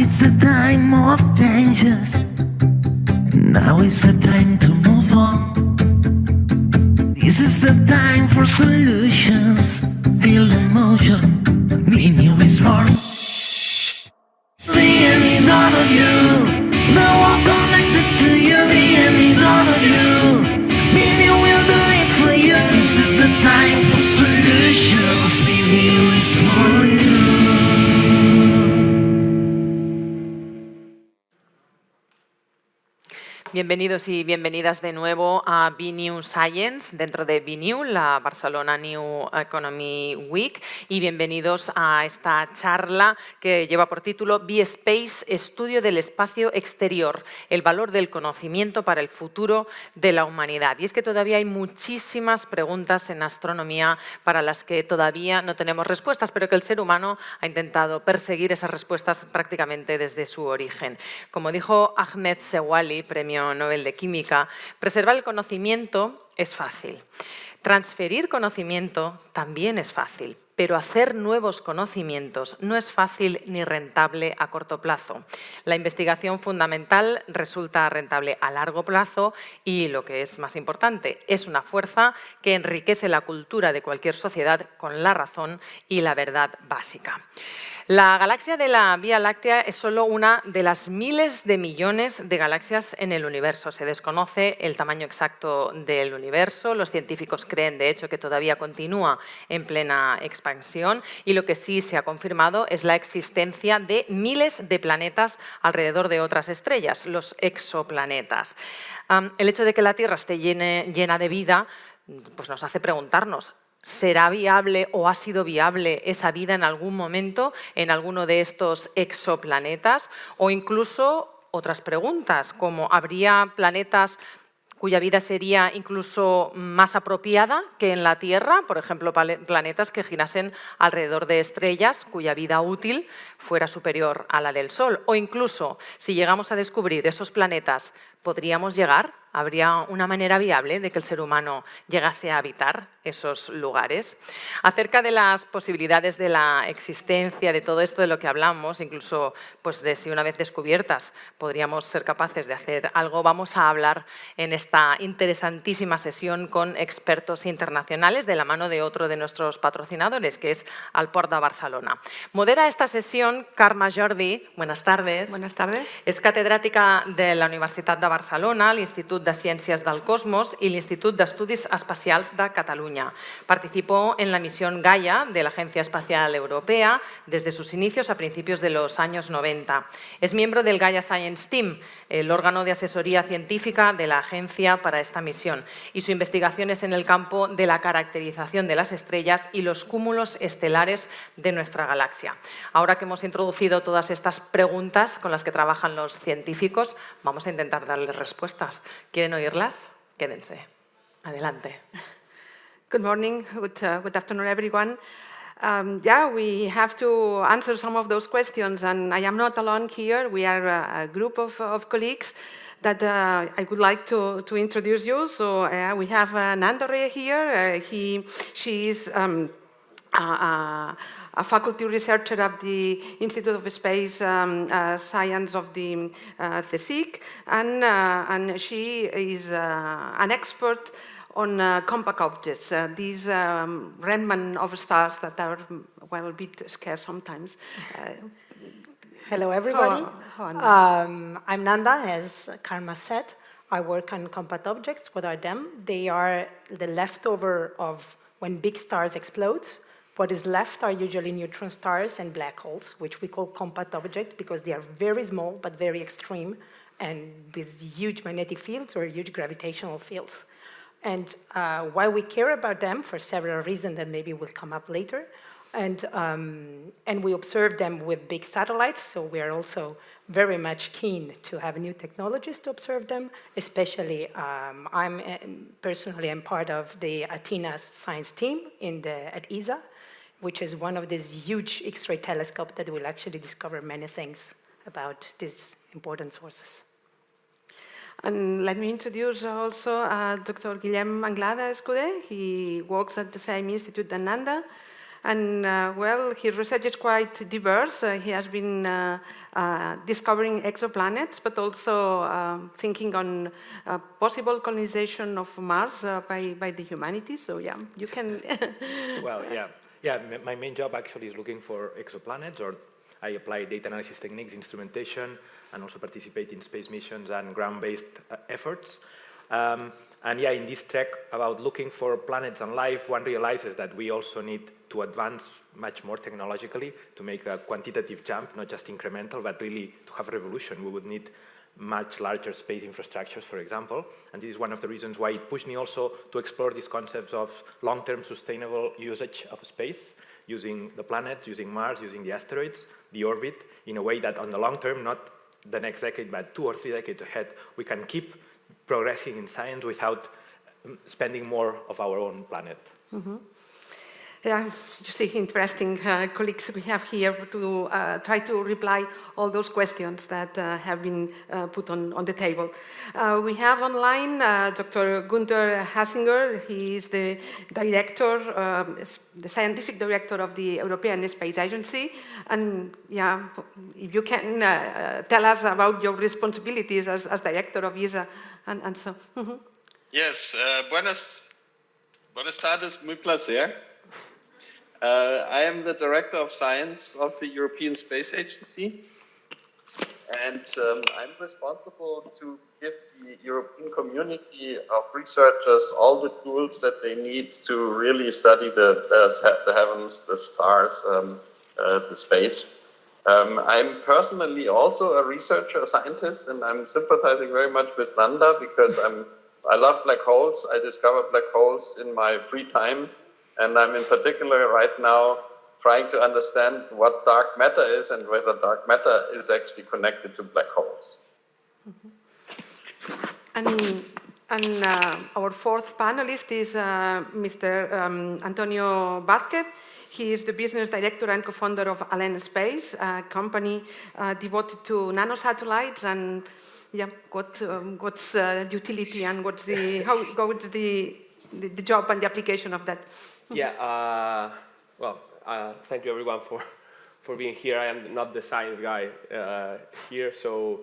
it's a time of changes. Now is the time to move on. This is the time for solutions. Feel the motion. Be new is born. The any none of you. No one connected to you. The any none of you. Be new will do it for you. This is the time for solutions. Be new is for you. Bienvenidos y bienvenidas de nuevo a BNew Science, dentro de BNew, la Barcelona New Economy Week, y bienvenidos a esta charla que lleva por título BSPACE, Estudio del Espacio Exterior, el valor del conocimiento para el futuro de la humanidad. Y es que todavía hay muchísimas preguntas en astronomía para las que todavía no tenemos respuestas, pero que el ser humano ha intentado perseguir esas respuestas prácticamente desde su origen. Como dijo Ahmed Zewali, premio Nobel de Química, preservar el conocimiento es fácil. Transferir conocimiento también es fácil, pero hacer nuevos conocimientos no es fácil ni rentable a corto plazo. La investigación fundamental resulta rentable a largo plazo y, lo que es más importante, es una fuerza que enriquece la cultura de cualquier sociedad con la razón y la verdad básica. La galaxia de la Vía Láctea es solo una de las miles de millones de galaxias en el universo. Se desconoce el tamaño exacto del universo. Los científicos creen, de hecho, que todavía continúa en plena expansión, y lo que sí se ha confirmado es la existencia de miles de planetas alrededor de otras estrellas, los exoplanetas. El hecho de que la Tierra esté llena de vida pues nos hace preguntarnos: ¿será viable o ha sido viable esa vida en algún momento en alguno de estos exoplanetas? O incluso otras preguntas, como ¿habría planetas cuya vida sería incluso más apropiada que en la Tierra? Por ejemplo, planetas que girasen alrededor de estrellas cuya vida útil fuera superior a la del Sol. O incluso, si llegamos a descubrir esos planetas, ¿podríamos llegar? ¿Habría una manera viable de que el ser humano llegase a habitar esos lugares? Acerca de las posibilidades de la existencia de todo esto de lo que hablamos, incluso pues, de si una vez descubiertas podríamos ser capaces de hacer algo, vamos a hablar en esta interesantísima sesión con expertos internacionales de la mano de otro de nuestros patrocinadores, que es el Port de Barcelona. Modera esta sesión Carme Jordi. Buenas tardes. Buenas tardes. Es catedràtica de la Universitat de Barcelona, l'Institut de Ciències del Cosmos y el Instituto de Estudios Espacials de Cataluña. Participó en la misión Gaia de la Agencia Espacial Europea desde sus inicios a principios de los años 90. Es miembro del Gaia Science Team, el órgano de asesoría científica de la agencia para esta misión, y su investigación es en el campo de la caracterización de las estrellas y los cúmulos estelares de nuestra galaxia. Ahora que hemos introducido todas estas preguntas con las que trabajan los científicos, vamos a intentar darles respuestas. ¿Quieren oírlas? Quédense. Adelante. Good morning, good afternoon, everyone. We have to answer some of those questions, and I am not alone here. We are a group of colleagues that I would like to introduce you. So we have Nanda Ray here. She is a faculty researcher at the Institute of Space Science of the CSIC, and she is an expert on compact objects, these remnants of stars that are, well, a bit scarce sometimes. Hello, everybody. I'm Nanda, as Karma said. I work on compact objects. What are them? They are the leftover of when big stars explode. What is left are usually neutron stars and black holes, which we call compact objects because they are very small but very extreme and with huge magnetic fields or huge gravitational fields. And why we care about them, for several reasons that maybe will come up later, and we observe them with big satellites, so we are also very much keen to have new technologies to observe them, especially personally I'm part of the Athena science team at ESA, which is one of these huge X-ray telescopes that will actually discover many things about these important sources. And let me introduce also Dr. Guillem Anglada Escudé. He works at the same institute as Nanda. And well, his research is quite diverse. He has been discovering exoplanets, but also thinking on possible colonization of Mars by the humanity. So yeah, you can. Well, yeah. My main job actually is looking for exoplanets, or I apply data analysis techniques, instrumentation, and also participate in space missions and ground-based efforts. And yeah, in this track about looking for planets and life, one realizes that we also need to advance much more technologically to make a quantitative jump, not just incremental, but really to have a revolution. We would need much larger space infrastructures, for example. And this is one of the reasons why it pushed me also to explore these concepts of long-term sustainable usage of space, using the planets, using Mars, using the asteroids, the orbit, in a way that on the long term, not the next decade, but 2 or 3 decades ahead, we can keep progressing in science without spending more of our own planet. Mm-hmm. Yeah, you see, interesting colleagues we have here to try to reply all those questions that have been put on the table. We have online Dr. Gunther Hassinger. He is the director, the scientific director of the European Space Agency. And yeah, if you can tell us about your responsibilities as director of ESA and so. Mm-hmm. Yes, buenas tardes, muy placer. I am the Director of Science of the European Space Agency, and I'm responsible to give the European community of researchers all the tools that they need to really study the heavens, the stars, the space. I'm personally also a researcher, a scientist, and I'm sympathizing very much with Nanda because I love black holes. I discover black holes in my free time. And I'm in particular right now trying to understand what dark matter is and whether dark matter is actually connected to black holes. Mm-hmm. And our fourth panelist is Mr. Antonio Vázquez. He is the business director and co-founder of Alen Space, a company devoted to nanosatellites. And yeah, what's the utility and what's the job and the application of that? Yeah, thank you everyone for being here. I am not the science guy here, so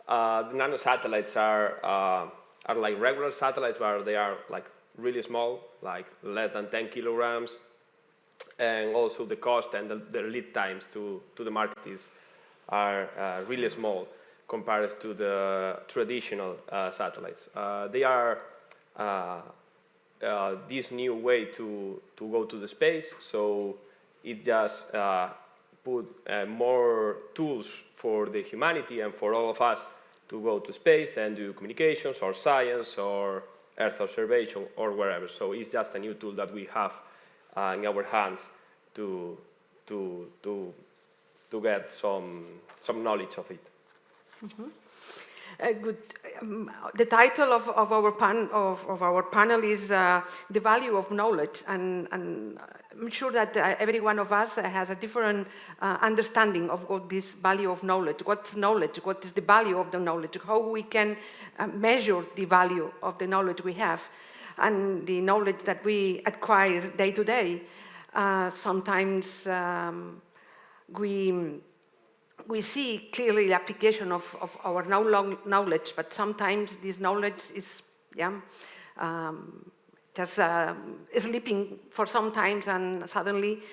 the nanosatellites are like regular satellites, but they are like really small, like less than 10 kilograms, and also the cost and the lead times to the market are really small compared to the traditional satellites. They are this new way to go to the space, so it just put more tools for the humanity and for all of us to go to space and do communications or science or Earth observation or wherever. So it's just a new tool that we have in our hands to get some knowledge of it. Mm-hmm. Good. The title of our panel is the value of knowledge, and I'm sure that every one of us has a different understanding of what this value of knowledge. What's knowledge? What is the value of the knowledge? How we can measure the value of the knowledge we have, and the knowledge that we acquire day to day. Sometimes we see clearly the application of our knowledge, but sometimes this knowledge is just sleeping for some times, and suddenly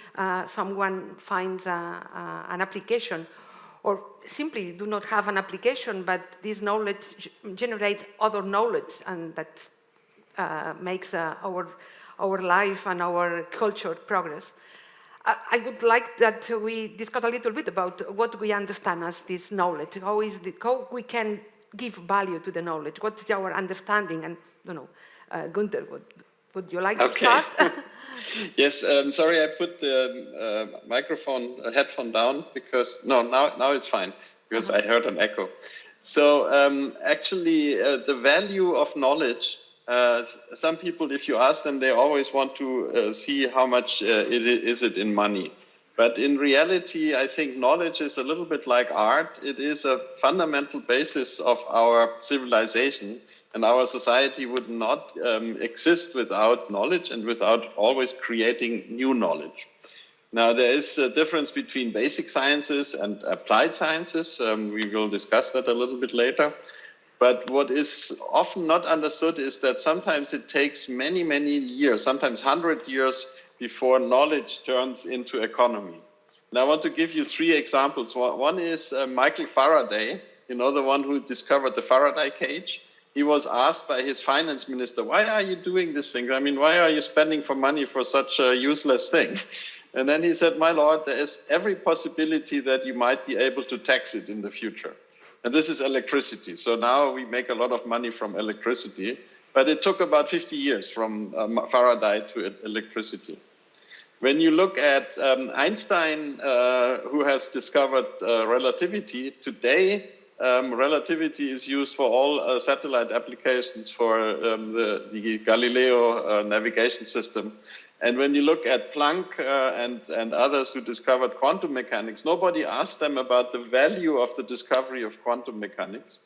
someone finds an application, or simply do not have an application, but this knowledge generates other knowledge, and that makes our life and our culture progress. I would like that we discuss a little bit about what we understand as this knowledge. How we can give value to the knowledge? What is our understanding? And Gunther, would you like to start? Yes. Sorry, I put the headphone down because now it's fine because I heard an echo. So actually, the value of knowledge. Some people, if you ask them, they always want to see how much is it in money. But in reality, I think knowledge is a little bit like art. It is a fundamental basis of our civilization, and our society would not exist without knowledge and without always creating new knowledge. Now, there is a difference between basic sciences and applied sciences. We will discuss that a little bit later. But what is often not understood is that sometimes it takes many, many years, sometimes 100 years, before knowledge turns into economy. And I want to give you 3 examples. One is Michael Faraday, you know, the one who discovered the Faraday cage. He was asked by his finance minister, why are you doing this thing? I mean, why are you spending for money for such a useless thing? And then he said, my lord, there is every possibility that you might be able to tax it in the future. And this is electricity. So now we make a lot of money from electricity, but it took about 50 years from Faraday to electricity. When you look at Einstein, who has discovered relativity, today relativity is used for all satellite applications for the Galileo navigation system. And when you look at Planck and others who discovered quantum mechanics, nobody asked them about the value of the discovery of quantum mechanics.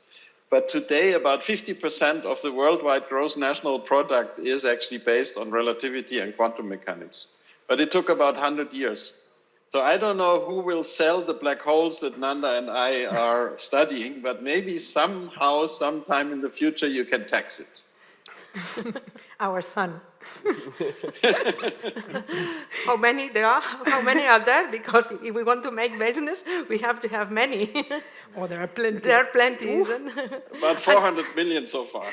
But today, about 50% of the worldwide gross national product is actually based on relativity and quantum mechanics. But it took about 100 years. So I don't know who will sell the black holes that Nanda and I are studying, but maybe somehow, sometime in the future, you can tax it. Our son. How many there are? How many are there? Because if we want to make business, we have to have many. Oh, there are plenty. There are plenty. About 400 million so far.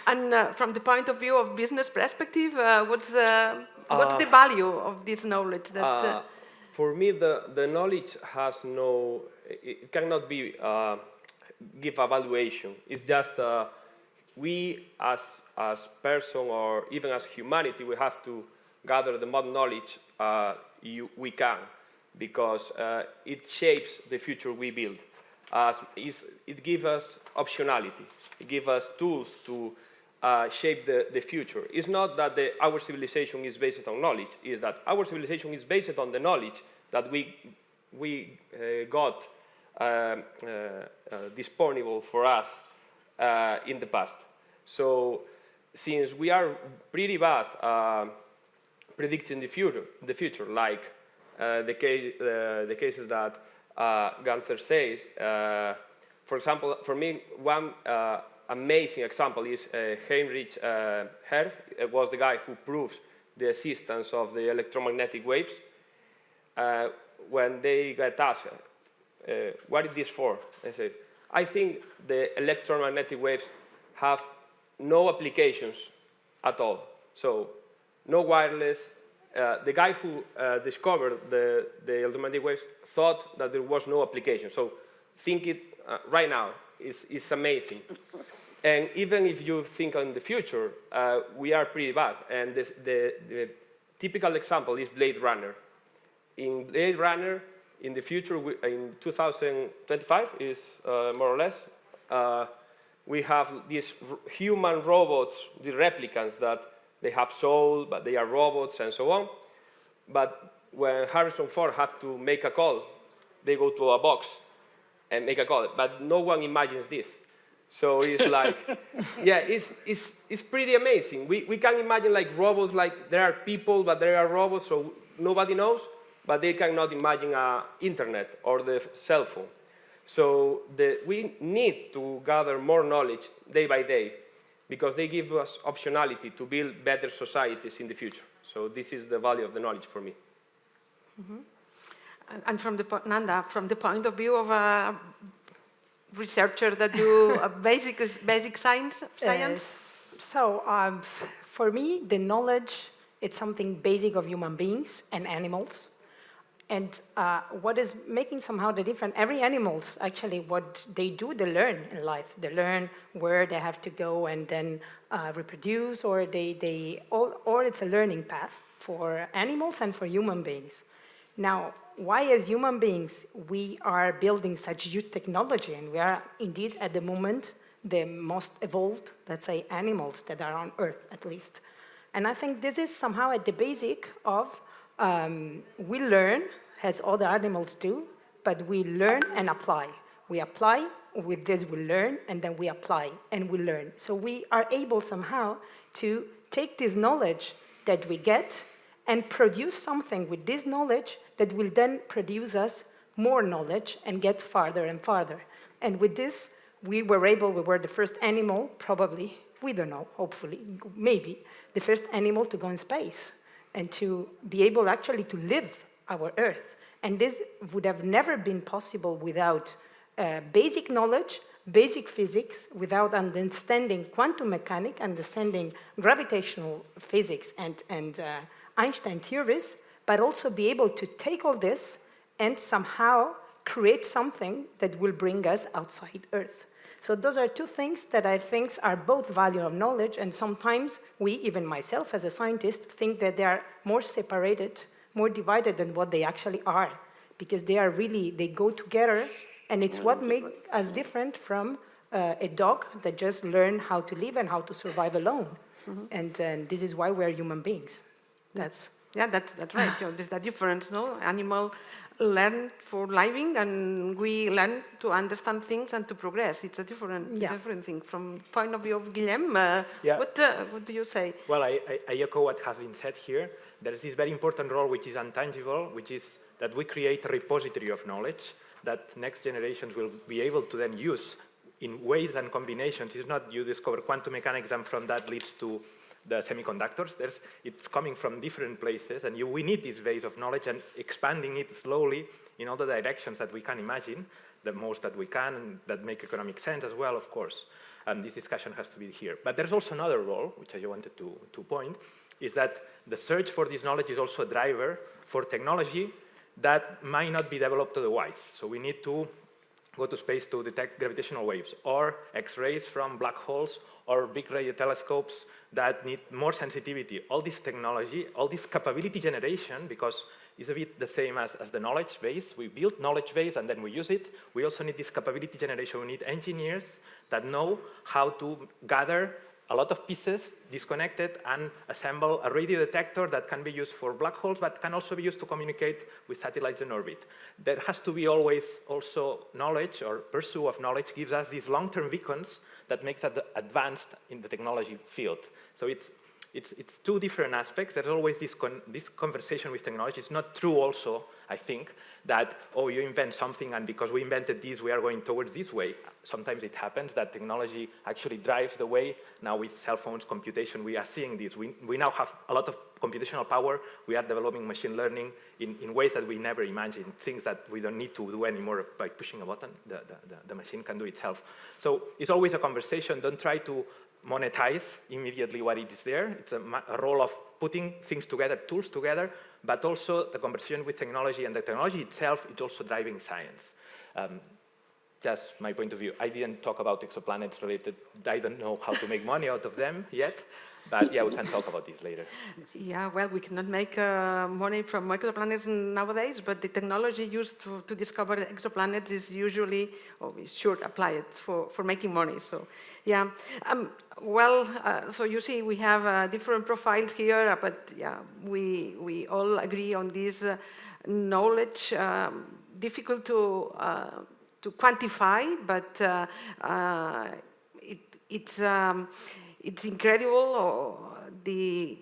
And from the point of view of business perspective, what's the value of this knowledge? That, for me, the knowledge has no, it cannot be give a valuation. It's just we as person or even as humanity, we have to gather the more knowledge we can, because it shapes the future we build. It gives us optionality. It gives us tools to shape the future. It's not that our civilization is based on knowledge. It's that our civilization is based on the knowledge that we got disponible for us in the past. So since we are pretty bad predicting the future, like the cases that Gunther says, for example, for me, one amazing example is Heinrich Hertz. It was the guy who proves the existence of the electromagnetic waves. When they got asked, what is this for? They said, I think the electromagnetic waves have no applications at all. So no wireless. The guy who discovered the electromagnetic waves thought that there was no application. So think it right now. It's amazing. And even if you think on the future, we are pretty bad. And the typical example is Blade Runner. In Blade Runner, in the future, in 2025 is more or less, we have these human robots, the replicants that they have soul, but they are robots and so on. But when Harrison Ford have to make a call, they go to a box and make a call. But no one imagines this. So it's like, yeah, it's pretty amazing. We can imagine like robots, like there are people, but there are robots, so nobody knows. But they cannot imagine internet or the cell phone. So we need to gather more knowledge day by day, because they give us optionality to build better societies in the future. So this is the value of the knowledge for me. Mm-hmm. And from Nanda, from the point of view of a researcher that do basic science? So for me, the knowledge, it's something basic of human beings and animals. And what is making somehow the difference, every animals, actually, what they do, they learn in life. They learn where they have to go and then reproduce, or or it's a learning path for animals and for human beings. Now, why as human beings, we are building such huge technology, and we are indeed at the moment the most evolved, let's say, animals that are on Earth, at least. And I think this is somehow at the basic of we learn, as all the animals do, but we learn and apply. We apply, with this we learn, and then we apply, and we learn. So we are able somehow to take this knowledge that we get and produce something with this knowledge that will then produce us more knowledge and get farther and farther. And with this, we were the first animal, probably, we don't know, hopefully, maybe, the first animal to go in space and to be able actually to live our Earth. And this would have never been possible without basic knowledge, basic physics, without understanding quantum mechanics, understanding gravitational physics and Einstein theories, but also be able to take all this and somehow create something that will bring us outside Earth. So those are two things that I think are both value of knowledge, and sometimes we, even myself as a scientist, think that they are more separated, more divided than what they actually are, because they are really, they go together, and it's what makes us different from a dog that just learned how to live and how to survive alone. And this is why we're human beings. That's right. There's that difference, no? Animal learn for living, and we learn to understand things and to progress. It's a different thing. From the point of view of Guillem, what do you say? Well, I echo what has been said here. There is this very important role which is intangible, which is that we create a repository of knowledge that next generations will be able to then use in ways and combinations. It's not you discover quantum mechanics and from that leads to the semiconductors. It's coming from different places, and we need this base of knowledge and expanding it slowly in all the directions that we can imagine, the most that we can, and that make economic sense as well, of course. And this discussion has to be here. But there's also another role, which I wanted to point, is that the search for this knowledge is also a driver for technology that might not be developed otherwise. So we need to go to space to detect gravitational waves, or X-rays from black holes, or big radio telescopes that need more sensitivity. All this technology, all this capability generation, because it's a bit the same as the knowledge base. We build knowledge base and then we use it. We also need this capability generation. We need engineers that know how to gather a lot of pieces, disconnected, and assemble a radio detector that can be used for black holes, but can also be used to communicate with satellites in orbit. There has to be always also knowledge, or pursuit of knowledge gives us these long-term beacons that makes us advanced in the technology field. So it's two different aspects. There's always this conversation with technology. It's not true also, I think, that, oh, you invent something and because we invented this, we are going towards this way. Sometimes it happens that technology actually drives the way. Now with cell phones, computation, we are seeing this. We now have a lot of computational power. We are developing machine learning in ways that we never imagined, things that we don't need to do anymore by pushing a button. The machine can do itself. So it's always a conversation. Don't try to monetize immediately what it is there. It's a role of putting things together, tools together, but also the conversation with technology, and the technology itself is also driving science. Just my point of view. I didn't talk about exoplanets related. I don't know how to make money out of them yet, but yeah, we can talk about this later. Yeah, well, we cannot make money from exoplanets nowadays, but the technology used to discover exoplanets is usually, or we should apply it for making money. So, yeah. So you see, we have different profiles here, but yeah, we all agree on this knowledge, difficult to quantify, but it's incredible the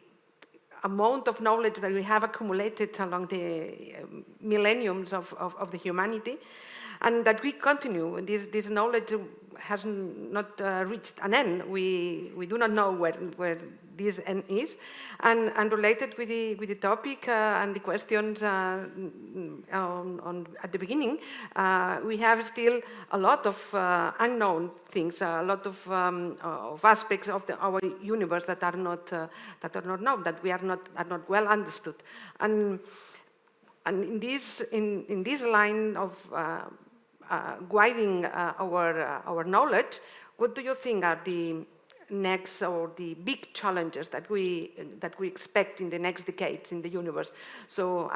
amount of knowledge that we have accumulated along the millenniums of the humanity, and that we continue. This knowledge has not reached an end. We do not know where this end is, and related with the topic and the questions at the beginning, we have still a lot of unknown things, a lot of aspects of our universe that are not known, that we are not well understood, and in this line of guiding our knowledge, what do you think are the next or the big challenges that we expect in the next decades in the universe? So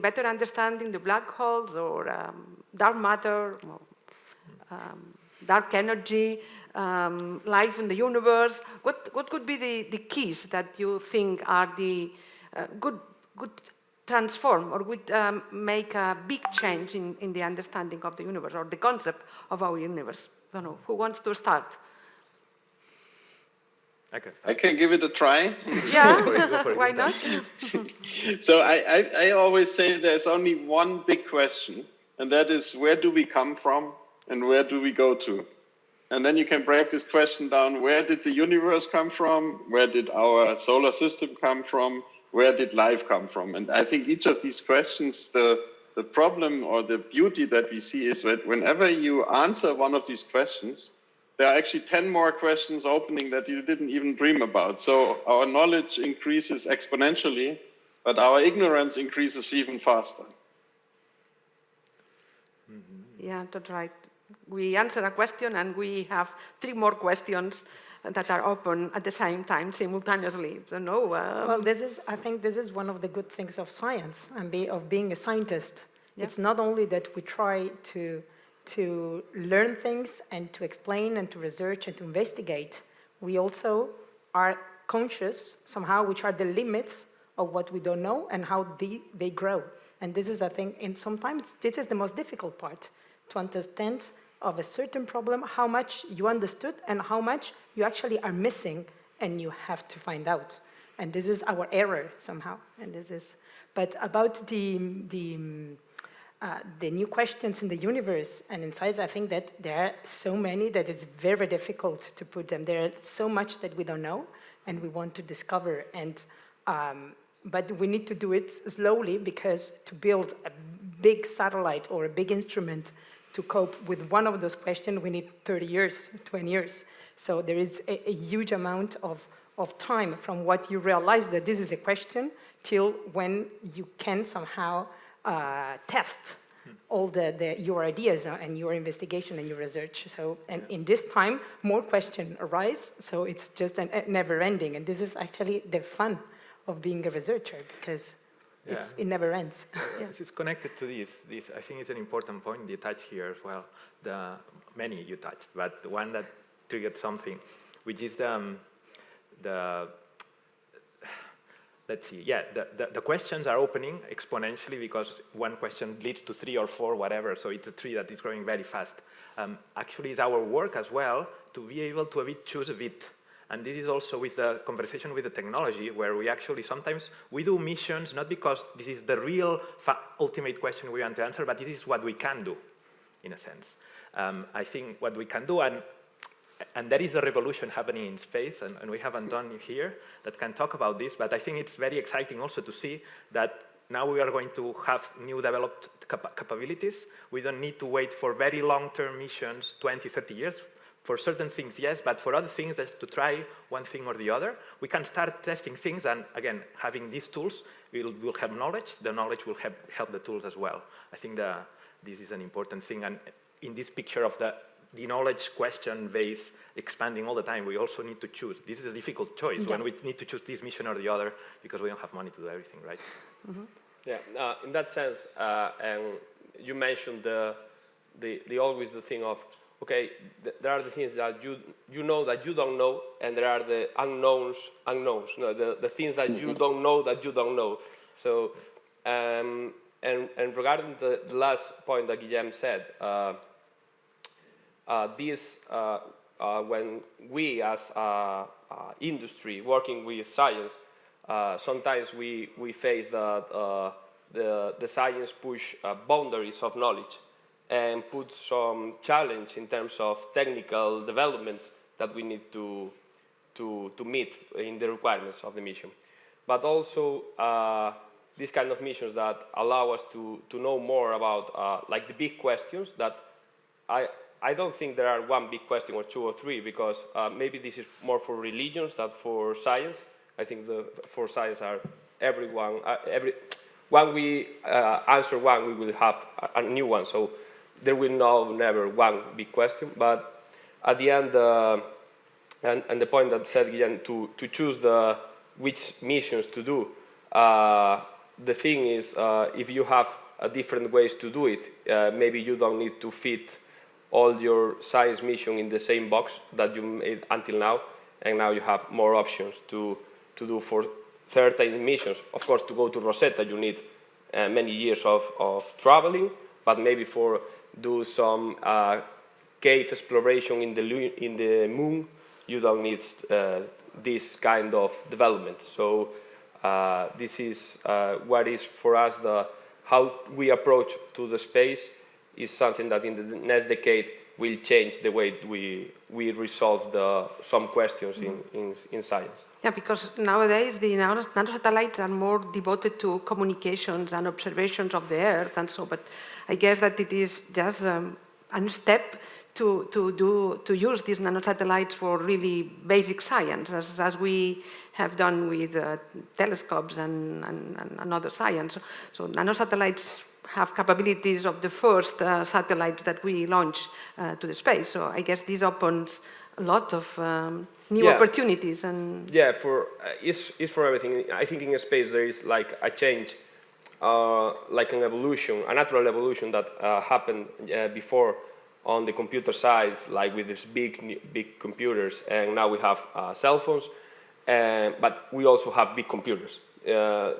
better understanding the black holes, or dark matter, dark energy, life in the universe. What could be the keys that you think are the good transform, or would make a big change in the understanding of the universe, or the concept of our universe? I don't know, who wants to start? I can give it a try. Yeah, Go for it, why Gunther. not? So I always say there's only one big question, and that is, where do we come from and where do we go to? And then you can break this question down. Where did the universe come from? Where did our solar system come from? Where did life come from? And I think each of these questions, the problem or the beauty that we see is that whenever you answer one of these questions, there are actually 10 more questions opening that you didn't even dream about. So our knowledge increases exponentially, but our ignorance increases even faster. Yeah, that's right. We answer a question and we have 3 more questions that are open at the same time, simultaneously. So no. Well, I think this is one of the good things of science and of being a scientist. Yeah. It's not only that we try to learn things and to explain and to research and to investigate. We also are conscious somehow which are the limits of what we don't know and how they grow. And this is, I think, and sometimes this is the most difficult part, to understand of a certain problem, how much you understood and how much you actually are missing and you have to find out. And this is our error somehow. And this is, but about the new questions in the universe and in science, I think that there are so many that it's very difficult to put them. There are so much that we don't know and we want to discover. And but we need to do it slowly, because to build a big satellite or a big instrument to cope with one of those questions, we need 30 years, 20 years. So there is a huge amount of time from what you realize that this is a question till when you can somehow test all your ideas and your investigation and your research. So, and in this time, more questions arise, so it's just a never ending. And this is actually the fun of being a researcher, because it never ends. Yes, it's connected to this. I think it's an important point you touched here as well. Many you touched, but the one that triggered something, which is let's see, the questions are opening exponentially, because one question leads to 3 or 4, whatever, so it's a tree that is growing very fast. Actually, it's our work as well to be able to choose a bit. And this is also with the conversation with the technology, where we actually sometimes we do missions, not because this is the real ultimate question we want to answer, but this is what we can do, in a sense. I think what we can do, and there is a revolution happening in space, and we have Anton here that can talk about this, but I think it's very exciting also to see that now we are going to have new developed capabilities. We don't need to wait for very long-term missions, 20, 30 years. For certain things, yes, but for other things, that's to try one thing or the other. We can start testing things, and again, having these tools, we'll have knowledge. The knowledge will help the tools as well. I think this is an important thing, and in this picture of the knowledge question base expanding all the time, we also need to choose. This is a difficult choice when we need to choose this mission or the other, because we don't have money to do everything, right? Mm-hmm. Yeah, in that sense, and you mentioned always the thing of, okay, there are the things that you know that you don't know, and there are the unknowns. No, the things that you don't know that you don't know. So, and regarding the last point that Guillem said, when we as industry working with science, sometimes we face that the science push boundaries of knowledge and put some challenge in terms of technical developments that we need to meet in the requirements of the mission. But also these kind of missions that allow us to know more about like the big questions that I don't think there are one big question or 2 or 3, because maybe this is more for religions than for science. I think for science are when we answer one, we will have a new one. So there will never one big question, but at the end, and the point that said again, to choose which missions to do, the thing is, if you have different ways to do it, maybe you don't need to fit all your science mission in the same box that you made until now, and now you have more options to do for certain missions. Of course, to go to Rosetta, you need many years of traveling, but maybe for do some cave exploration in the moon, you don't need this kind of development. So this is what is for us how we approach to the space is something that in the next decade will change the way we resolve some questions in science. Yeah, because nowadays the nanosatellites are more devoted to communications and observations of the Earth and so, but I guess that it is just a step to use these nanosatellites for really basic science, as we have done with telescopes and other science. So nanosatellites have capabilities of the first satellites that we launch to the space. So I guess this opens a lot of new opportunities. And yeah, it's for everything. I think in space there is like a change, like an evolution, a natural evolution that happened before on the computer side, like with these big computers, and now we have cell phones, but we also have big computers.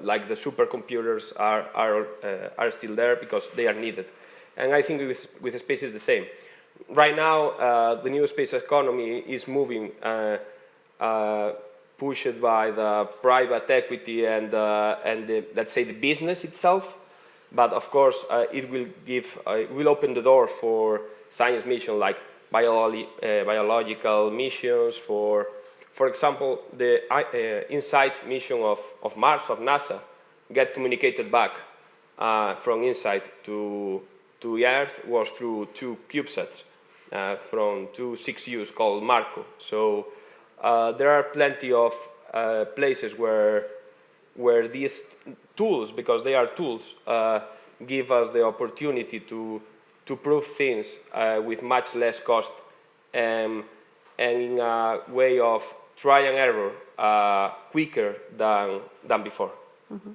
Like the supercomputers are still there because they are needed. And I think with space is the same. Right now, the new space economy is moving, pushed by the private equity and let's say the business itself. But of course, it will open the door for science missions like biological missions. For example, the InSight mission of Mars, of NASA, gets communicated back from InSight to the Earth was through 2 CubeSats from 2 6Us called Marco. So there are plenty of places where these tools, because they are tools, give us the opportunity to prove things with much less cost and in a way of try and error quicker than before. Mm-hmm.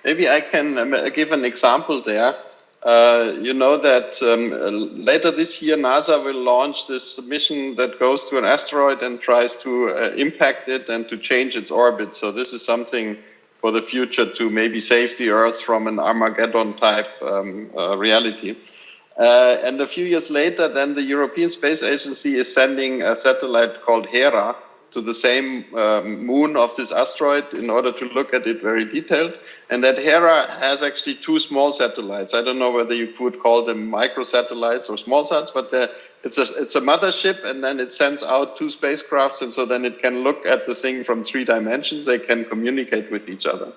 Maybe I can give an example there. You know that later this year NASA will launch this mission that goes to an asteroid and tries to impact it and to change its orbit. So this is something for the future to maybe save the Earth from an Armageddon type reality. And a few years later, then the European Space Agency is sending a satellite called Hera to the same moon of this asteroid in order to look at it very detailed. And that Hera has actually 2 small satellites. I don't know whether you could call them microsatellites or small sats, but it's a mothership, and then it sends out 2 spacecrafts, and so then it can look at the thing from 3 dimensions. They can communicate with each other.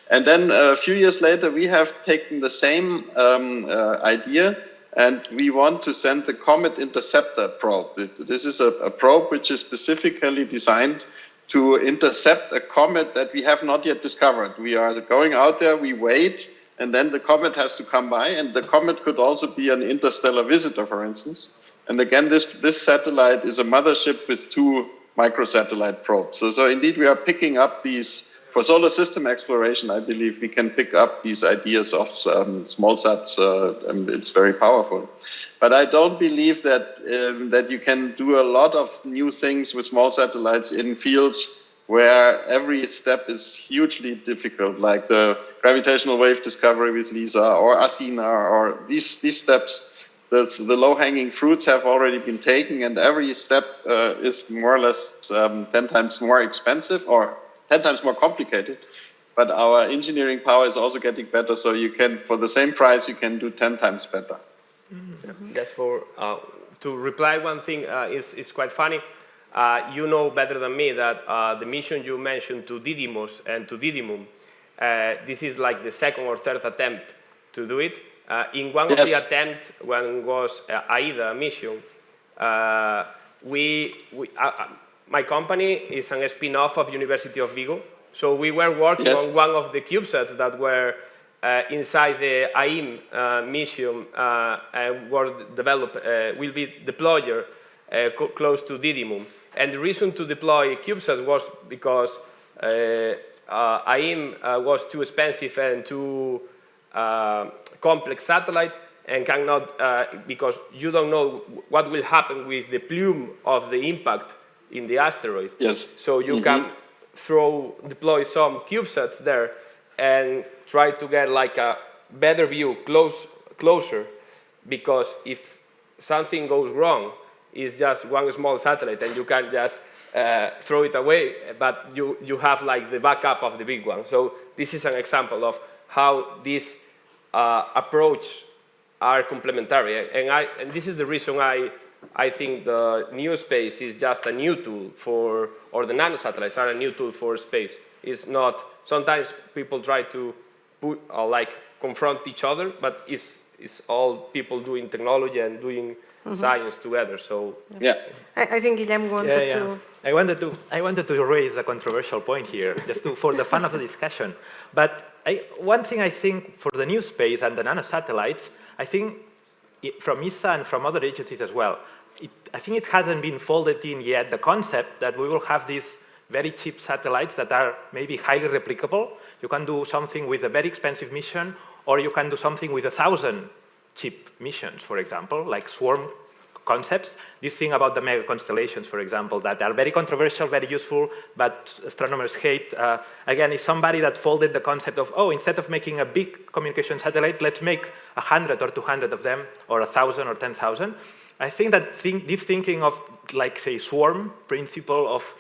And then a few years later, we have taken the same idea, and we want to send the Comet Interceptor probe. This is a probe which is specifically designed to intercept a comet that we have not yet discovered. We are going out there, we wait, and then the comet has to come by, and the comet could also be an interstellar visitor, for instance. And again, this satellite is a mothership with 2 microsatellite probes. So indeed, we are picking up these. For solar system exploration, I believe we can pick up these ideas of small sats, and it's very powerful. But I don't believe that you can do a lot of new things with small satellites in fields where every step is hugely difficult, like the gravitational wave discovery with LISA or ASINA, or these steps. The low-hanging fruits have already been taken, and every step is more or less 10 times more expensive or 10 times more complicated, but our engineering power is also getting better, so you can, for the same price, you can do 10 times better. Mm-hmm. That's to reply one thing is quite funny. You know better than me that the mission you mentioned to Didymos and to Didymum, this is like the 2nd or 3rd attempt to do it. In one of the attempts, when was AIDA mission, my company is a spin-off of University of Vigo, so we were working on one of the CubeSats that were inside the AIM mission and will be deployed close to Didymum. And the reason to deploy CubeSats was because AIM was too expensive and too complex satellite, and cannot because you don't know what will happen with the plume of the impact in the asteroid. So you can deploy some CubeSats there and try to get like a better view closer, because if something goes wrong, it's just one small satellite and you can just throw it away, but you have like the backup of the big one. So this is an example of how this approach are complementary. And this is the reason I think the new space is just a new tool for, or the nanosatellites are a new tool for space. It's not, sometimes people try to put, or like confront each other, but it's all people doing technology and doing science together. So yeah, I think Guillem wanted to. I wanted to raise a controversial point here, just for the fun of the discussion. But one thing I think for the new space and the nanosatellites, I think from ESA and from other agencies as well, I think it hasn't been folded in yet the concept that we will have these very cheap satellites that are maybe highly replicable. You can do something with a very expensive mission, or you can do something with 1,000 cheap missions, for example, like swarm concepts. This thing about the mega constellations, for example, that are very controversial, very useful, but astronomers hate. Again, is somebody that folded the concept of, oh, instead of making a big communication satellite, let's make 100 or 200 of them, or 1,000 or 10,000. I think that this thinking of, like, say, swarm principle of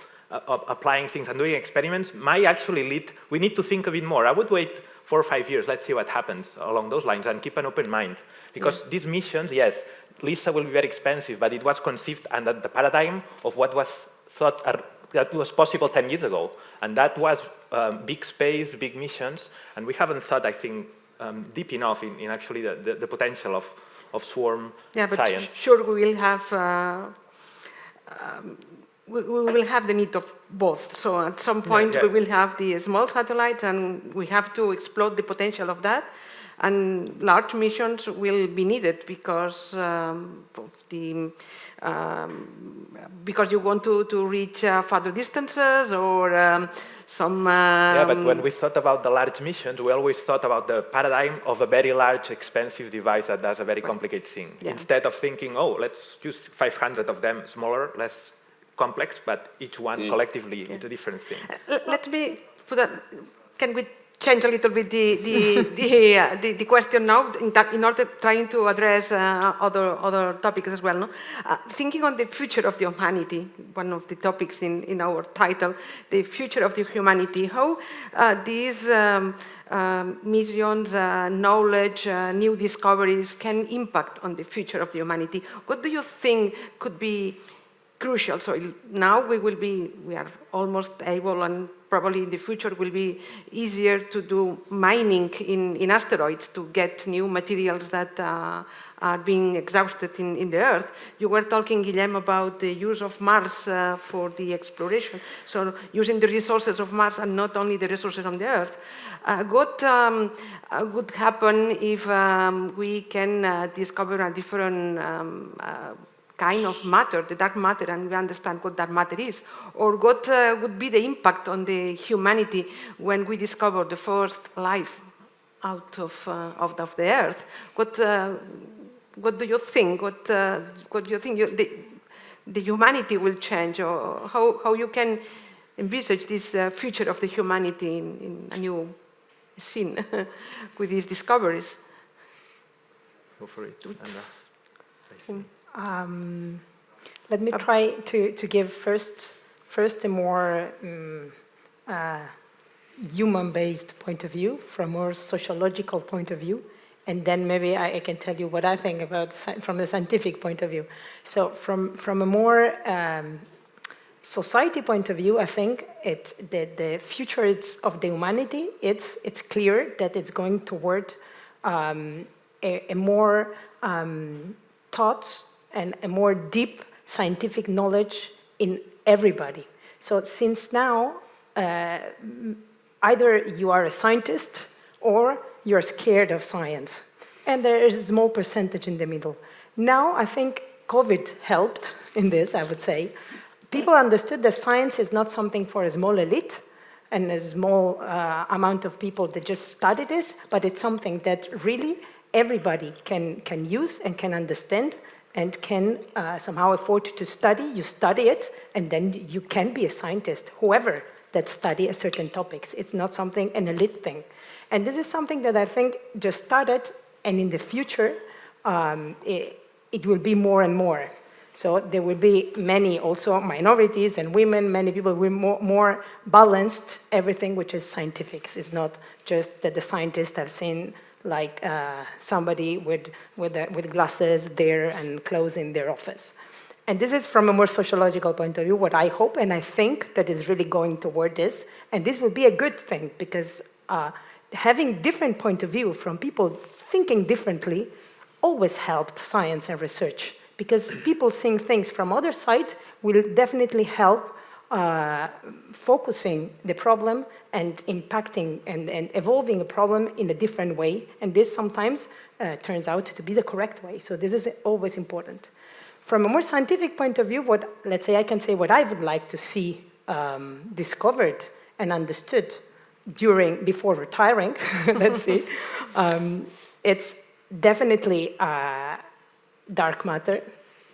applying things and doing experiments might actually lead, we need to think a bit more. I would wait 4 or 5 years, let's see what happens along those lines, and keep an open mind. Because these missions, yes, LISA will be very expensive, but it was conceived under the paradigm of what was thought that was possible 10 years ago. And that was big space, big missions, and we haven't thought, I think, deep enough in actually the potential of swarm science. Yeah, but sure we will have we will have the need of both. So at some point we will have the small satellite, and we have to explore the potential of that. And large missions will be needed because of the because you want to reach further distances or some. Yeah, but when we thought about the large missions, we always thought about the paradigm of a very large, expensive device that does a very complicated thing. Yeah. Instead of thinking, oh, let's use 500 of them, smaller, less complex, but each one collectively is a different thing. Let me put that. Can we change a little bit the question now in order trying to address other topics as well? No? Thinking on the future of the humanity, one of the topics in our title, the future of the humanity. How these missions, knowledge, new discoveries can impact on the future of the humanity? What do you think could be crucial? So now we are almost able, and probably in the future will be easier to do mining in asteroids to get new materials that are being exhausted in the Earth. You were talking, Guillem, about the use of Mars for the exploration. So using the resources of Mars and not only the resources on the Earth. What would happen if we can discover a different kind of matter, the dark matter, and we understand what dark matter is? Or what would be the impact on the humanity when we discover the first life out of the Earth? What do you think? What do you think the humanity will change, or how you can envisage this future of the humanity in a new scene with these discoveries? Go for it. Let me try to give first a more human-based point of view, from a more sociological point of view, and then maybe I can tell you what I think about from the scientific point of view. So from a more society point of view, I think the future of the humanity, it's clear that it's going toward a more thought and a more deep scientific knowledge in everybody. So since now, either you are a scientist or you're scared of science. And there is a small percentage in the middle. Now, I think COVID helped in this, I would say. People understood that science is not something for a small elite and a small amount of people that just study this, but it's something that really everybody can use and can understand and can somehow afford to study. You study it, and then you can be a scientist, whoever that study a certain topics. It's not something, an elite thing. And this is something that I think just started, and in the future, it will be more and more. So there will be many also minorities and women, many people with more balanced everything which is scientific. It's not just that the scientists have seen like somebody with glasses there and clothes in their office. And this is from a more sociological point of view, what I hope and I think that is really going toward this. And this will be a good thing because having different point of view from people thinking differently always helped science and research, because people seeing things from other side will definitely help focusing the problem and impacting and evolving a problem in a different way. And this sometimes turns out to be the correct way. So this is always important. From a more scientific point of view, let's say I can say what I would like to see discovered and understood before retiring, let's see, it's definitely dark matter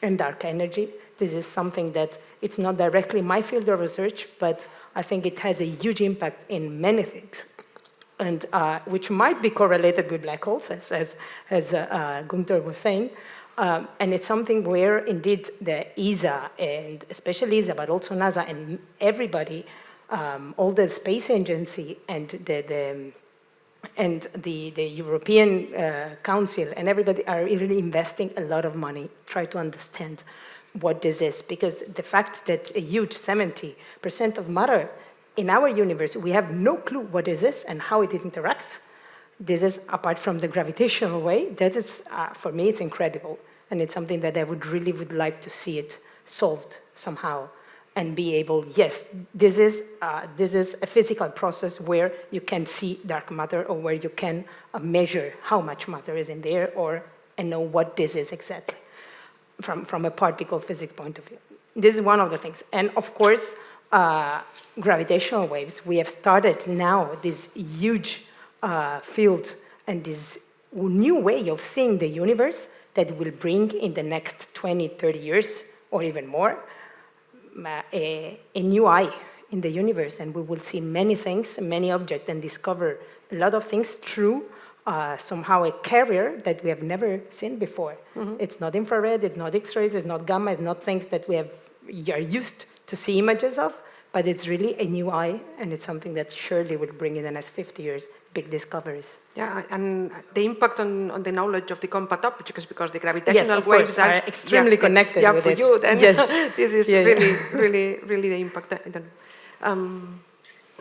and dark energy. This is something that it's not directly my field of research, but I think it has a huge impact in many things, and which might be correlated with black holes, as Gunther was saying. And it's something where indeed the ESA, and especially ESA, but also NASA and everybody, all the space agency and the European Council and everybody are really investing a lot of money, try to understand what this is, because the fact that a huge 70% of matter in our universe, we have no clue what is this and how it interacts. This is, apart from the gravitational way, that is, for me, it's incredible. And it's something that I would like to see it solved somehow and be able, yes, this is a physical process where you can see dark matter, or where you can measure how much matter is in there, and know what this is exactly from a particle physics point of view. This is one of the things. And of course, gravitational waves. We have started now this huge field and this new way of seeing the universe that will bring in the next 20, 30 years, or even more, a new eye in the universe, and we will see many things, many objects, and discover a lot of things through somehow a carrier that we have never seen before. Mm-hmm. It's not infrared, it's not X-rays, it's not gamma, it's not things that are used to see images of, but it's really a new eye, and it's something that surely will bring in the next 50 years big discoveries. Yeah, and the impact on the knowledge of the combat objects, because the gravitational waves are extremely connected with for it. you, then yes. This is really the impact.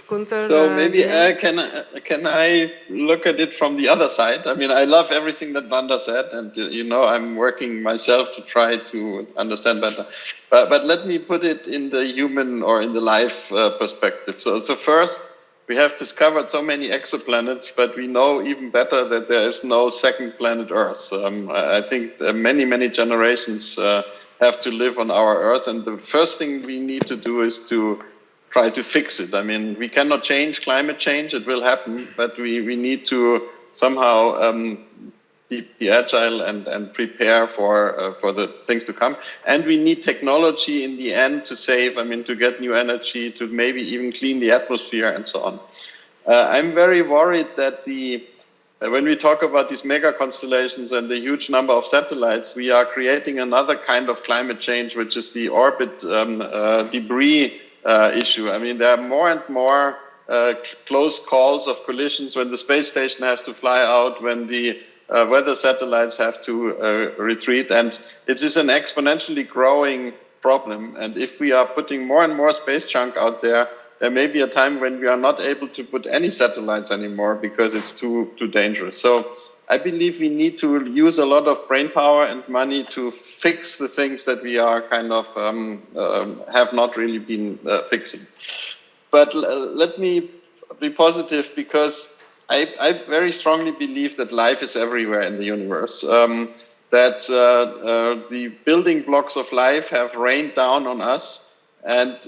Gunther, so maybe can I look at it from the other side? I mean, I love everything that Nanda said, and I'm working myself to try to understand better. But let me put it in the human or in the life perspective. So first, we have discovered so many exoplanets, but we know even better that there is no second planet Earth. I think many generations have to live on our Earth, and the first thing we need to do is to try to fix it. I mean, we cannot change climate change, it will happen, but we need to somehow be agile and prepare for the things to come. And we need technology in the end to save, to get new energy, to maybe even clean the atmosphere and so on. I'm very worried that when we talk about these mega constellations and the huge number of satellites, we are creating another kind of climate change, which is the orbit debris issue. I mean, there are more and more close calls of collisions when the space station has to fly out, when the weather satellites have to retreat, and it is an exponentially growing problem. And if we are putting more and more space junk out there, there may be a time when we are not able to put any satellites anymore because it's too dangerous. So I believe we need to use a lot of brain power and money to fix the things that we are kind of have not really been fixing. But let me be positive, because I very strongly believe that life is everywhere in the universe, that the building blocks of life have rained down on us. And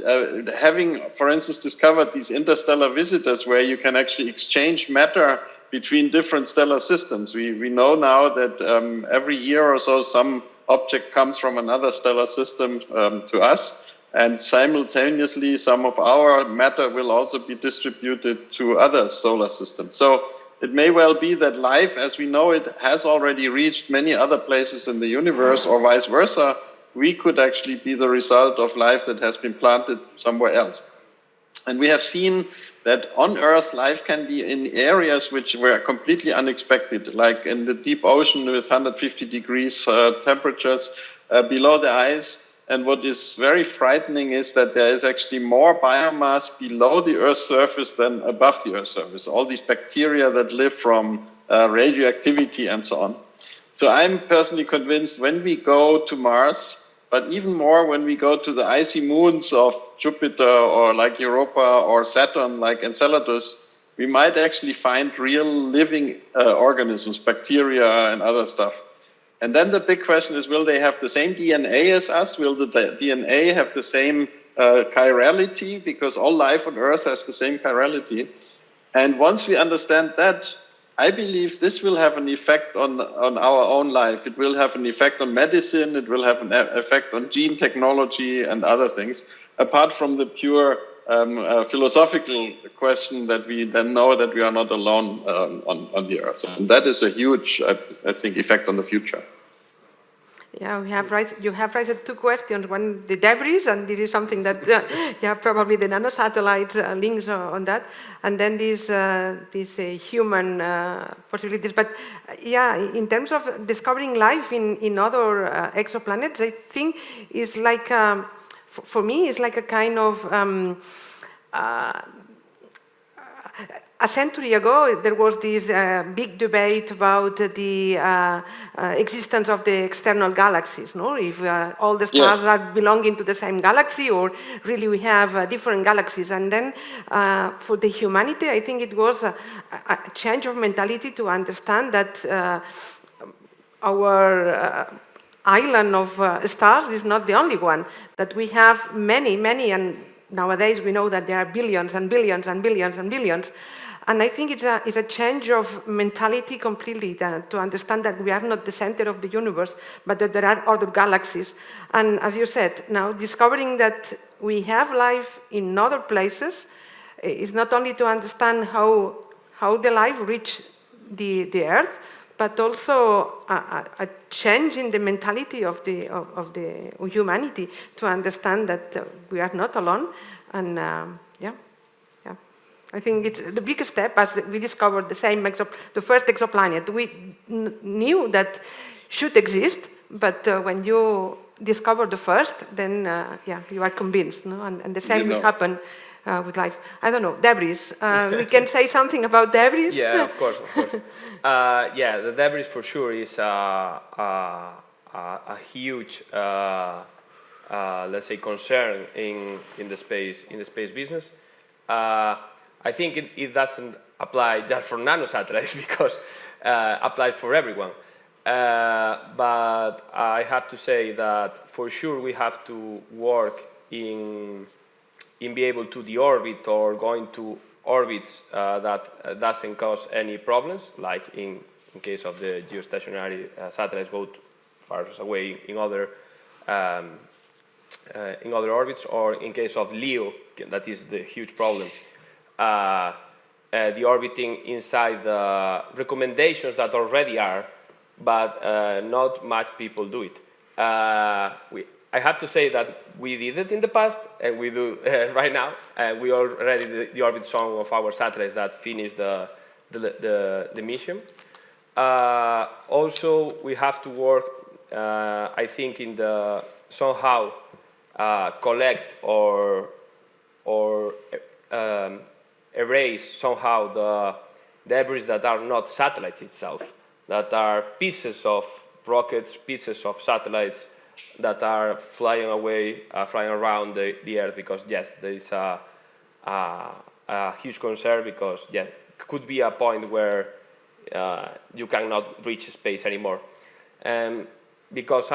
having, for instance, discovered these interstellar visitors where you can actually exchange matter between different stellar systems. We know now that every year or so some object comes from another stellar system to us. And simultaneously, some of our matter will also be distributed to other solar systems. So it may well be that life, as we know it, has already reached many other places in the universe, or vice versa. we could actually be the result of life that has been planted somewhere else. And we have seen that on Earth, life can be in areas which were completely unexpected, like in the deep ocean with 150 degrees temperatures below the ice. And what is very frightening is that there is actually more biomass below the Earth's surface than above the Earth's surface. All these bacteria that live from radioactivity and so on. So I'm personally convinced when we go to Mars, but even more when we go to the icy moons of Jupiter or like Europa or Saturn like Enceladus, we might actually find real living organisms, bacteria and other stuff. And then the big question is, will they have the same DNA as us? Will the DNA have the same chirality? Because all life on Earth has the same chirality. And once we understand that, I believe this will have an effect on our own life. It will have an effect on medicine. It will have an effect on gene technology and other things, apart from the pure philosophical question that we then know that we are not alone on the Earth. And that is a huge, I think, effect on the future. Yeah, you have raised two questions. One, the debris, and this is something that, probably the nanosatellites links on that. And then these human possibilities. But in terms of discovering life in other exoplanets, I think is like, for me, it's like a kind of, a century ago, there was this big debate about the existence of the external galaxies, no? If all the stars are belonging to the same galaxy, or really we have different galaxies. And then for the humanity, I think it was a change of mentality to understand that our island of stars is not the only one, that we have many, many, and nowadays we know that there are billions and billions and billions and billions. And I think it's a change of mentality completely to understand that we are not the center of the universe, but that there are other galaxies. And as you said, now discovering that we have life in other places is not only to understand how the life reached the Earth, but also a change in the mentality of the humanity to understand that we are not alone. And I think it's the biggest step, as we discovered the first exoplanet. We knew that should exist, but when you discover the first, then you are convinced, no? And the same will happen with life. I don't know, debris. We can say something about debris? Yeah, of course. The debris for sure is a huge, let's say, concern in the space business. I think it doesn't apply just for nanosatellites because applies for everyone. But I have to say that for sure we have to work in be able to deorbit or going to orbits that doesn't cause any problems, like in case of the geostationary satellites go far away in other orbits, or in case of LEO, that is the huge problem. The orbiting inside the recommendations that already are, but not much people do it. I have to say that we did it in the past, and we do right now. We already the orbit some of our satellites that finished the mission. Also, we have to work, I think, in the somehow collect or erase somehow the debris that are not satellites itself, that are pieces of rockets, pieces of satellites that are flying away, flying around the Earth, because yes, there is a huge concern, because could be a point where you cannot reach space anymore. Because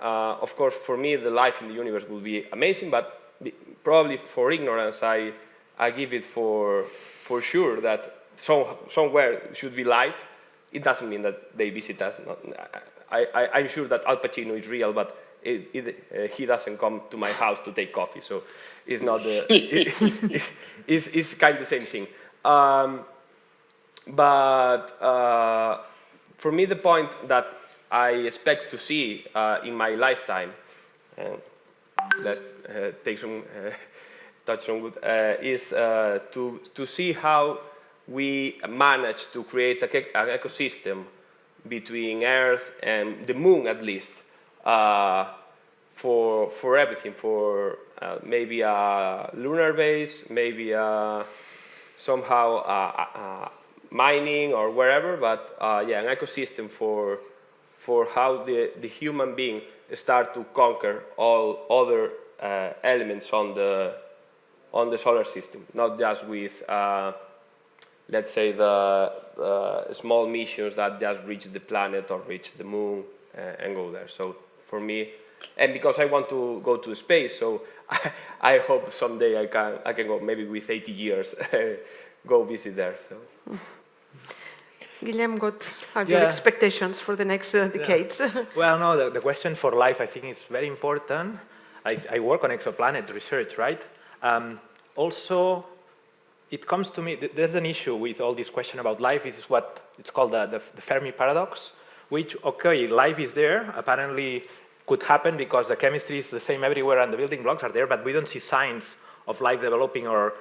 of course, for me, the life in the universe will be amazing, but probably for ignorance, I give it for sure that somewhere should be life. It doesn't mean that they visit us. I'm sure that Al Pacino is real, but he doesn't come to my house to take coffee, so it's not it's kind of the same thing. But for me, the point that I expect to see in my lifetime and let's take some touch on good, is to see how we manage to create an ecosystem between Earth and the Moon, at least, for everything, for maybe a lunar base, maybe somehow mining or wherever, but yeah, an ecosystem for how the human being start to conquer all other elements on the solar system, not just with let's say the small missions that just reach the planet or reach the moon and go there. So for me, and because I want to go to space, so I hope someday I can go, maybe with 80 years, go visit there. So. Guillem, what are your expectations for the next decades? Well, no, the question for life, I think, is very important. I work on exoplanet research, right? Also, it comes to me, there's an issue with all this question about life. It's what it's called the Fermi Paradox, which, okay, life is there, apparently could happen because the chemistry is the same everywhere and the building blocks are there, but we don't see signs of life developing or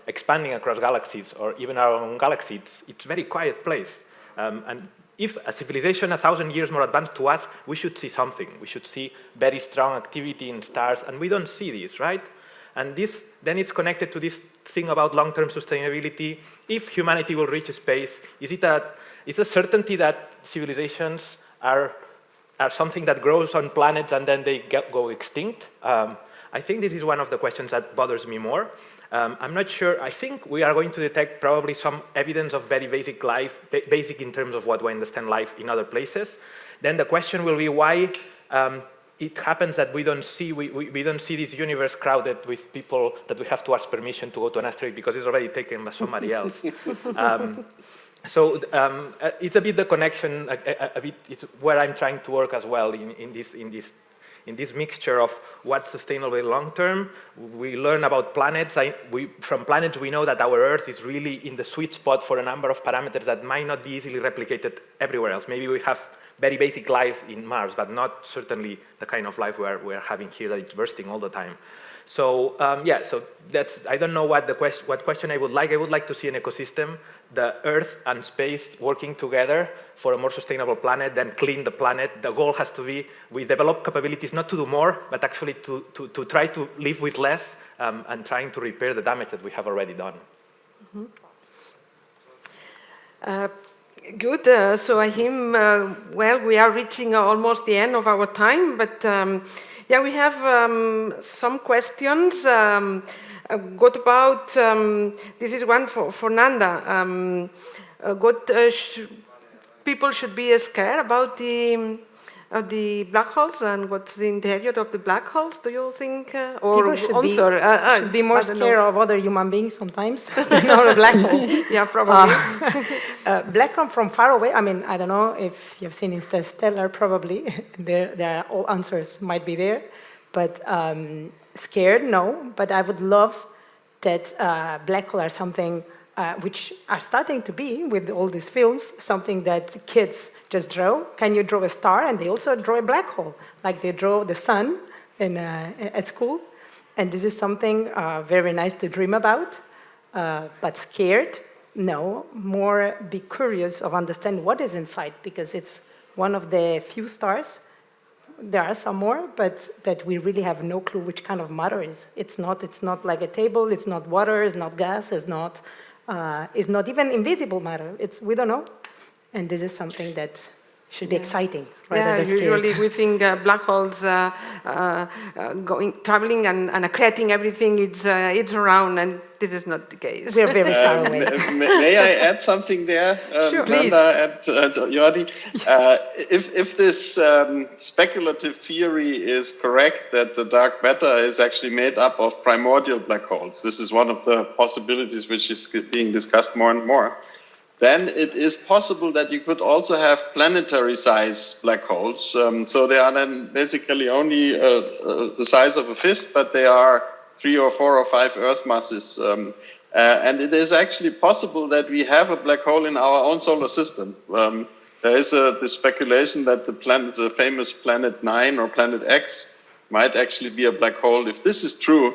expanding across galaxies or even our own galaxy. It's a very quiet place. And if a civilization 1,000 years more advanced to us, we should see something. We should see very strong activity in stars, and we don't see this, right? And this, then it's connected to this thing about long-term sustainability. If humanity will reach space, is it a certainty that civilizations are something that grows on planets and then they go extinct? I think this is one of the questions that bothers me more. I'm not sure. I think we are going to detect probably some evidence of very basic life, basic in terms of what we understand life in other places. Then the question will be why it happens that we don't see this universe crowded with people that we have to ask permission to go to an asteroid because it's already taken by somebody else. So it's a bit the connection, it's where I'm trying to work as well in this mixture of what's sustainable long term. We learn about planets. From planets, we know that our Earth is really in the sweet spot for a number of parameters that might not be easily replicated everywhere else. Maybe we have very basic life in Mars, but not certainly the kind of life we're having here that it's bursting all the time. So yeah, so that's, I don't know what question I would like. I would like to see an ecosystem, the Earth and space working together for a more sustainable planet, then clean the planet. The goal has to be, we develop capabilities not to do more, but actually to try to live with less and trying to repair the damage that we have already done. Good. So Ahim, well, we are reaching almost the end of our time, but yeah, we have some questions. What about, this is one for Nanda. What people should be scared about the black holes and what's the interior of the black holes, do you think? Or people should be more scared of other human beings sometimes, not a black hole. Yeah, probably. Black hole from far away, I mean, I don't know if you've seen Interstellar, probably. There are all answers might be there. But scared, no. But I would love that black hole are something which are starting to be, with all these films, something that kids just draw. Can you draw a star? And they also draw a black hole, like they draw the sun at school. And this is something very nice to dream about. But scared, no. More be curious of understand what is inside, because it's one of the few stars. There are some more, but that we really have no clue which kind of matter is. It's not like a table. It's not water. It's not gas. It's not even invisible matter. We don't know, and this is something that should be exciting rather than scared. Usually we think black holes traveling and creating everything. It's around, and this is not the case. We're very far away. May I add something there, sure, Nanda and Jordi? If this speculative theory is correct, that the dark matter is actually made up of primordial black holes, this is one of the possibilities which is being discussed more and more, then it is possible that you could also have planetary-size black holes. So they are then basically only the size of a fist, but they are 3 or 4 or 5 Earth masses. And it is actually possible that we have a black hole in our own solar system. There is this speculation that the famous planet 9 or planet X might actually be a black hole. If this is true,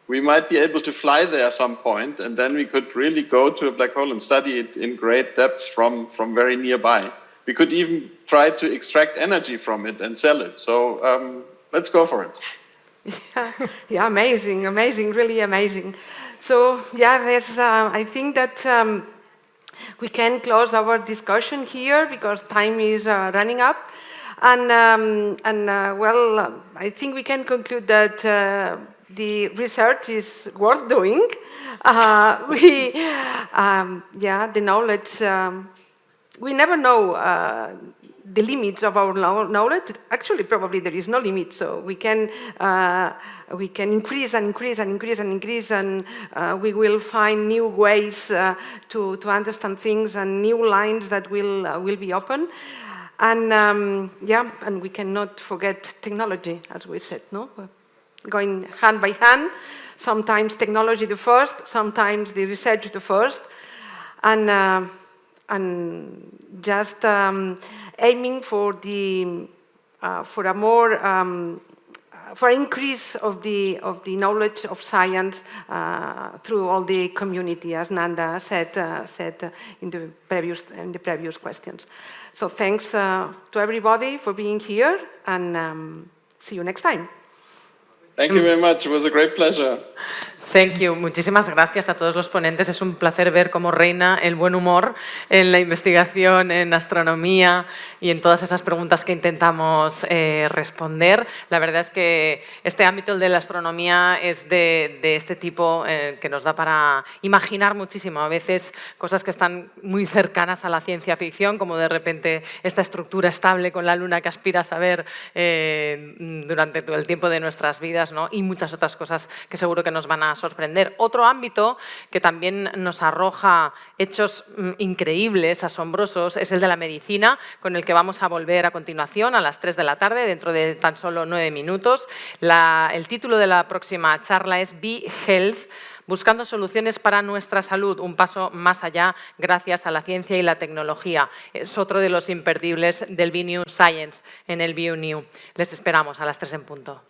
we might be able to fly there at some point, and then we could really go to a black hole and study it in great depth from very nearby. We could even try to extract energy from it and sell it. So let's go for it. Yeah, amazing, amazing, really amazing. So yeah, there's, I think that we can close our discussion here because time is running up. And well, I think we can conclude that the research is worth doing. Yeah, the knowledge, we never know the limits of our knowledge. Actually, probably there is no limit, so we can increase and increase and increase and increase, and we will find new ways to understand things and new lines that will be open. And yeah, and we cannot forget technology, as we said, no? Going hand by hand, sometimes technology the first, sometimes the research the first, and just aiming for for a more for increase of the knowledge of science through all the community, as Nanda said in the previous questions. So thanks to everybody for being here, and see you next time. Thank you very much. It was a great pleasure. Thank you. Muchísimas gracias a todos los ponentes. Es un placer ver cómo reina el buen humor en la investigación, en astronomía y en todas esas preguntas que intentamos responder. La verdad es que este ámbito, el de la astronomía, es de este tipo que nos da para imaginar muchísimo. A veces cosas que están muy cercanas a la ciencia ficción, como de repente esta estructura estable con la luna que aspiras a ver durante todo el tiempo de nuestras vidas, ¿no? Y muchas otras cosas que seguro que nos van a sorprender. Otro ámbito que también nos arroja hechos increíbles, asombrosos, es el de la medicina, con el que vamos a volver a continuación a las 3 de la tarde, dentro de tan solo 9 minutos. El título de la próxima charla es Be Health, buscando soluciones para nuestra salud, un paso más allá gracias a la ciencia y la tecnología. Es otro de los imperdibles del BNew Science en el BNew. Les esperamos a las 3 en punto.